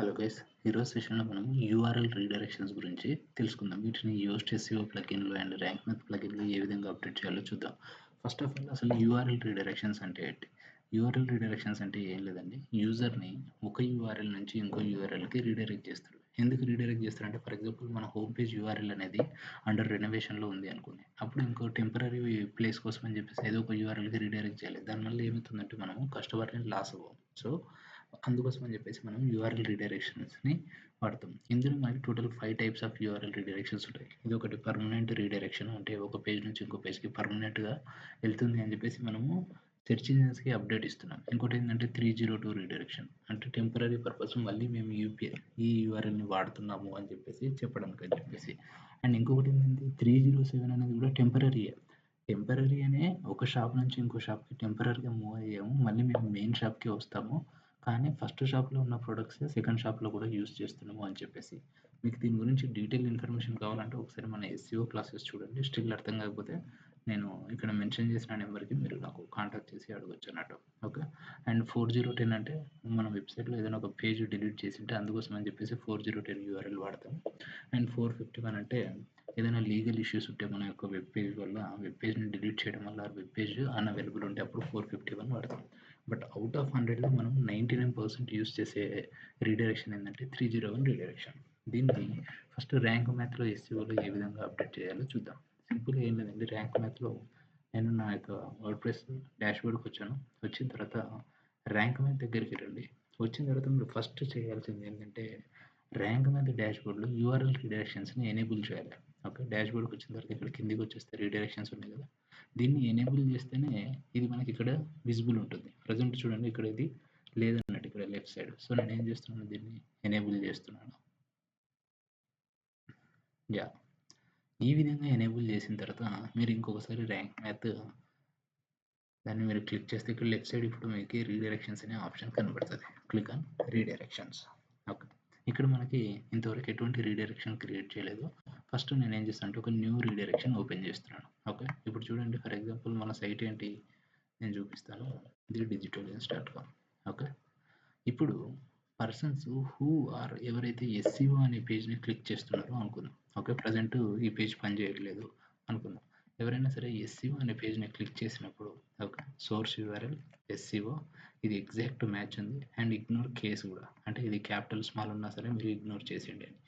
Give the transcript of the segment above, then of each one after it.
Hello guys! ఈరోజు సెషన్‌లో మనం యూఆర్ఎల్ రీడైరెక్షన్స్ గురించి తెలుసుకుందాం. వీటిని యోస్ట్ ఎస్‌ఈఓ ప్లగిన్‌లో అండ్ ర్యాంక్ మ్యాథ్ ప్లగిన్‌లో ఏ విధంగా అప్డేట్ చేయాలో చూద్దాం. ఫస్ట్ ఆఫ్ ఆల్ అసలు యూఆర్ఎల్ రీడైరెక్షన్స్ అంటే ఏంటి? యూఆర్ఎల్ రీడైరెక్షన్స్ అంటే ఏం లేదండి. యూజర్‌ని ఒక యూఆర్ఎల్ నుంచి ఇంకో యూఆర్ఎల్‌కి రీడైరెక్ట్ చేస్తాడు. ఎందుకు రీడైరెక్ట్ చేస్తారంటే ఫర్ ఎగ్జాంపుల్ మన హోమ్ పేజ్ యూఆర్ఎల్ అనేది అండర్ రెనోవేషన్‌లో ఉంది అనుకోండి. అప్పుడు ఇంకో టెంపరరీ ప్లేస్ కోసం అని చెప్పేసి ఏదో ఒక యూఆర్ఎల్‌కి రీడైరెక్ట్ చేయాలి. దానివల్ల ఏమవుతుందంటే మనము కస్టమర్‌ని లాస్ అవ్వం. సో అందుకోసం అని చెప్పేసి మనం యూఆర్ఎల్ రీడైరెక్షన్స్ని వాడతాం. ఇందులో మనకి టోటల్ 5 టైప్స్ ఆఫ్ యూఆర్ఎల్ రీడైరెక్షన్స్ ఉంటాయి. ఇది ఒకటి పర్మనెంట్ రీడైరెక్షన్, అంటే ఒక పేజ్ నుంచి ఇంకో పేజ్కి పర్మనెంట్గా వెళ్తుంది అని చెప్పేసి మనము సెర్చ్ ఇంజిన్స్కి అప్డేట్ ఇస్తున్నాం. ఇంకోటి ఏంటంటే 302 రీడైరెక్షన్, అంటే టెంపరరీ పర్పస్ మళ్ళీ మేము ఈ యూఆర్ఎల్ని వాడుతున్నాము అని చెప్పేసి చెప్పడానికి అని చెప్పేసి. అండ్ ఇంకొకటి ఏంటంటే 307 అనేది కూడా టెంపరరీ అనే ఒక షాప్ నుంచి ఇంకో షాప్కి టెంపరరీగా మూవ్ అయ్యాము, మళ్ళీ మేము మెయిన్ షాప్కి వస్తాము, కానీ ఫస్ట్ షాప్లో ఉన్న ప్రొడక్ట్స్ సెకండ్ షాప్లో కూడా యూజ్ చేస్తున్నాము అని చెప్పేసి. మీకు దీని గురించి డీటెయిల్ ఇన్ఫర్మేషన్ కావాలంటే ఒకసారి మన ఎస్సీఓ క్లాసెస్ చూడండి. స్టిల్ అర్థం కాకపోతే నేను ఇక్కడ మెన్షన్ చేసిన నెంబర్కి మీరు నాకు కాంటాక్ట్ చేసి అడగొచ్చు అన్నట్టు. ఓకే. అండ్ 4010 అంటే మన వెబ్సైట్లో ఏదైనా ఒక పేజ్ డిలీట్ చేసింటే అందుకోసం అని చెప్పేసి 4010 యూఆర్ఎల్ వాడతాం. అండ్ 451 అంటే ఏదైనా లీగల్ ఇష్యూస్ ఉంటే మన యొక్క వెబ్ పేజ్ వల్ల వెబ్ పేజ్ని డిలీట్ చేయడం వల్ల వెబ్ పేజ్ అన్అవైలబుల్ ఉంటే అప్పుడు 451 వాడతాం. బట్ అవుట్ ఆఫ్ 100లో మనం 99% యూజ్ చేసే రీడైరెక్షన్ ఏంటంటే 301 రీడైరెక్షన్. దీన్ని ఫస్ట్ ర్యాంక్ మ్యాథ్లో ఎస్సీఓలో ఏ విధంగా అప్డేట్ చేయాలో చూద్దాం. సింపుల్గా ఏం లేదండి, ర్యాంక్ మ్యాథ్లో నేను నా యొక్క వర్డ్ప్రెస్ డాష్బోర్డ్కి వచ్చాను. వచ్చిన తర్వాత ర్యాంక్ మ్యాథ్ దగ్గరికి రండి. వచ్చిన తర్వాత మీరు ఫస్ట్ చేయాల్సింది ఏంటంటే ర్యాంక్ మ్యాథ్ డాష్బోర్డ్లో యూఆర్ఎల్ రీడైరెక్షన్స్ని ఎనేబుల్ చేయాలి. ఓకే. డాష్బోర్డ్కి వచ్చిన తర్వాత ఇక్కడ కిందికి వచ్చేస్తే రీడైరెక్షన్స్ ఉన్నాయి కదా, దీన్ని ఎనేబుల్ చేస్తేనే ఇది మనకి ఇక్కడ విజిబుల్ ఉంటుంది. ప్రజెంట్ చూడండి ఇక్కడ ఇది లేదన్నట్టు ఇక్కడ లెఫ్ట్ సైడ్. సో నేను ఏం చేస్తున్నాను, దీన్ని ఎనేబుల్ చేస్తున్నాను. యా, ఈ విధంగా ఎనేబుల్ చేసిన తర్వాత మీరు ఇంకొకసారి ర్యాంక్ మ్యాథ్ దాన్ని మీరు క్లిక్ చేస్తే ఇక్కడ లెఫ్ట్ సైడ్ ఇప్పుడు మీకు రీడైరెక్షన్స్ అనే ఆప్షన్ కనబడుతుంది. Click on రీడైరెక్షన్స్. ఓకే. ఇక్కడ మనకి ఇంతవరకు ఎటువంటి రీడైరెక్షన్ క్రియేట్ చేయలేదు. ఫస్ట్ నేను ఏం చేస్తాను అంటే ఒక న్యూ రీడైరెక్షన్ ఓపెన్ చేస్తున్నాను. ఓకే. ఇప్పుడు చూడండి, ఫర్ ఎగ్జాంపుల్ మన సైట్ ఏంటి నేను చూపిస్తాను. ఇది digitalians.com. ఓకే. ఇప్పుడు పర్సన్స్ హూ ఆర్ ఎవరైతే ఎస్సీఓ అనే పేజ్ని క్లిక్ చేస్తున్నారో అనుకుందాం. ఓకే. ప్రజెంట్ ఈ పేజ్ పనిచేయట్లేదు అనుకుందాం. ఎవరైనా సరే ఎస్సీఓ అనే పేజ్ని క్లిక్ చేసినప్పుడు ఓకే, సోర్స్ యూఆర్ఎల్ ఎస్సీఓ ఇది ఎగ్జాక్ట్ మ్యాచ్ ఉంది. అండ్ ఇగ్నోర్ కేస్ కూడా, అంటే ఇది క్యాపిటల్ స్మాల్ ఉన్నా సరే మీరు ఇగ్నోర్ చేసేయండి అని.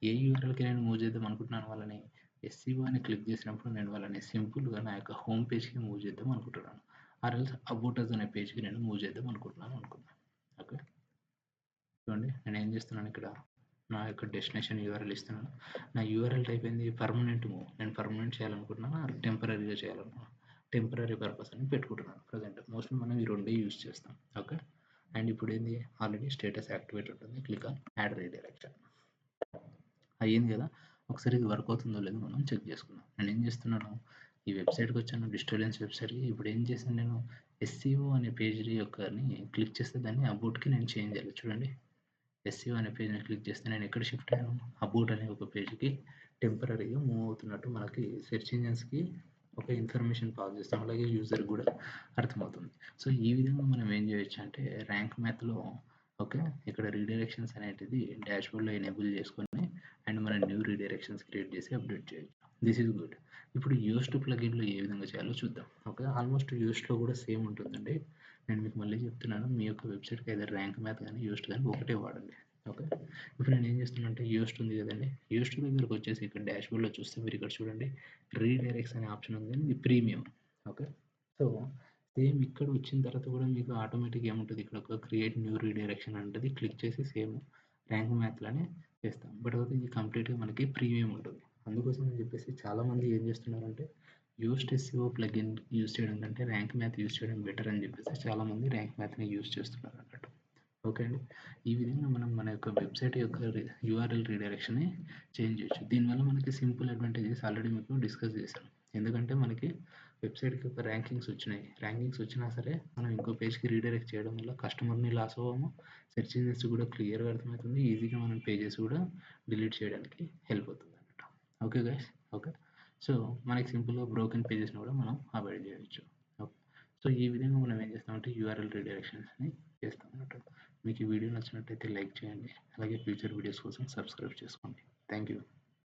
ఏ యూఆర్ఎల్కి నేను మూవ్ చేద్దాం అనుకుంటున్నాను వాళ్ళని, ఎస్సీఓ అని క్లిక్ చేసినప్పుడు నేను వాళ్ళని సింపుల్గా నా యొక్క హోమ్ పేజ్కి మూవ్ చేద్దాం అనుకుంటున్నాను. ఆర్ఎల్స్ అబౌట్ అస్ అనే పేజ్కి నేను మూవ్ చేద్దాం అనుకుంటున్నాను అనుకుందాం. ఓకే. చూడండి నేను ఏం చేస్తున్నాను, ఇక్కడ నా యొక్క డెస్టినేషన్ యూఆర్ఎల్ ఇస్తున్నాను. నా యూఆర్ఎల్ టైప్ ఏంది, పర్మనెంట్ మూవ్. నేను పర్మనెంట్ చేయాలనుకుంటున్నాను, టెంపరీగా చేయాలనుకున్నాను. టెంపరీ పర్పస్ అని పెట్టుకుంటున్నాను. ప్రజెంట్ మోస్ట్లీ మనం ఈ రెండే యూజ్ చేస్తాం. ఓకే. అండ్ ఇప్పుడు ఏంది, ఆల్రెడీ స్టేటస్ యాక్టివేట్ ఉంటుంది. Click on add redirection. అయ్యింది కదా. ఒకసారి ఇది వర్క్ అవుతుందో లేదో మనం చెక్ చేసుకుందాం. నేను ఏం చేస్తున్నాను, ఈ వెబ్సైట్కి వచ్చాను, డిజిటలియన్స్ వెబ్సైట్కి. ఇప్పుడు ఏం చేశాను నేను, ఎస్సీఓ అనే పేజ్ యొక్కని క్లిక్ చేస్తే దాన్ని అబౌట్కి నేను చేంజ్ చేయాలి. చూడండి, ఎస్సీఓ అనే పేజ్ని క్లిక్ చేస్తే నేను ఎక్కడ షిఫ్ట్ అయ్యాను, అబౌట్ అనే ఒక పేజ్కి టెంపరీగా మూవ్ అవుతున్నట్టు మనకి సెర్చ్ ఇంజిన్స్కి ఒక ఇన్ఫర్మేషన్ పాస్ చేస్తాం, అలాగే యూజర్ కూడా అర్థమవుతుంది. సో ఈ విధంగా మనం ఏం చేయొచ్చు అంటే ర్యాంక్ మ్యాథ్లో ఓకే, ఇక్కడ రీడైరెక్షన్స్ అనేటిది డాష్బోర్డ్లో ఎనేబుల్ చేసుకొని అండ్ మన న్యూ రీడైరెక్షన్స్ క్రియేట్ చేసి అప్డేట్ చేయొచ్చు. This is good. ఇప్పుడు యూస్ట్ ప్లగిన్లో ఏ విధంగా చేయాలో చూద్దాం. ఓకే. ఆల్మోస్ట్ యూస్ట్లో కూడా సేమ్ ఉంటుందండి. నేను మీకు మళ్ళీ చెప్తున్నాను, మీ యొక్క వెబ్సైట్కి ఏదో ర్యాంక్ మ్యాథ్ కానీ యూస్ట్ కానీ ఒకటే వాడండి. ఓకే. ఇప్పుడు నేను ఏం చేస్తున్నాను అంటే యూస్ట్ ఉంది కదండి, యూస్ట్ దగ్గరకు వచ్చేసి ఇక్కడ డాష్బోర్డ్లో చూస్తే మీరు ఇక్కడ చూడండి రీడైరెక్ట్స్ అనే ఆప్షన్ ఉంది, ఇది ప్రీమియం. ఓకే. సో సేమ్ ఇక్కడ వచ్చిన తర్వాత కూడా మీకు ఆటోమేటిక్గా ఏముంటుంది, ఇక్కడ ఒక క్రియేట్ న్యూ రీడైరెక్షన్ ఉంటుంది. క్లిక్ చేసి సేమ్ ర్యాంక్ మ్యాథ్లానే చేస్తాం. బట్ అయితే ఇది కంప్లీట్గా మనకి ప్రీమియం ఉంటుంది. అందుకోసం అని చెప్పేసి చాలామంది ఏం చేస్తున్నారంటే యూస్ట్ ఎస్సీఓ ప్లగిన్ యూజ్ చేయడం కంటే ర్యాంక్ మ్యాథ్ యూజ్ చేయడం బెటర్ అని చెప్పేసి చాలామంది ర్యాంక్ మ్యాథ్ని యూజ్ చేస్తున్నారు అన్నట్టు. ఓకే అండి. ఈ విధంగా మనం మన యొక్క వెబ్సైట్ యొక్క యూఆర్ఎల్ రీడైరెక్షన్ని చేంజ్ చేయొచ్చు. దీనివల్ల మనకి సింపుల్ అడ్వాంటేజెస్ ఆల్రెడీ మీకు డిస్కస్ చేశాను. ఎందుకంటే మనకి వెబ్సైట్కి ఒక ర్యాంకింగ్స్ వచ్చినాయి. ర్యాంకింగ్స్ వచ్చినా సరే మనం ఇంకో పేజ్కి రీడైరెక్ట్ చేయడం వల్ల కస్టమర్ని లాస్ అవ్వము, సెర్చ్ ఇంజిన్స్ కూడా క్లియర్గా అర్థమవుతుంది, ఈజీగా మనం పేజెస్ కూడా డిలీట్ చేయడానికి హెల్ప్ అవుతుంది అన్నట్టు. Okay guys. ఓకే. సో మనకి సింపుల్గా బ్రోకెన్ పేజెస్ని కూడా మనం అవాయిడ్ చేయవచ్చు. ఓకే. సో ఈ విధంగా మనం ఏం చేస్తామంటే యూఆర్ఎల్ రీడైరెక్షన్స్ని చేస్తామన్నట్టు. మీకు ఈ వీడియో నచ్చినట్టయితే లైక్ చేయండి. అలాగే ఫ్యూచర్ వీడియోస్ కోసం సబ్స్క్రైబ్ చేసుకోండి. Thank you.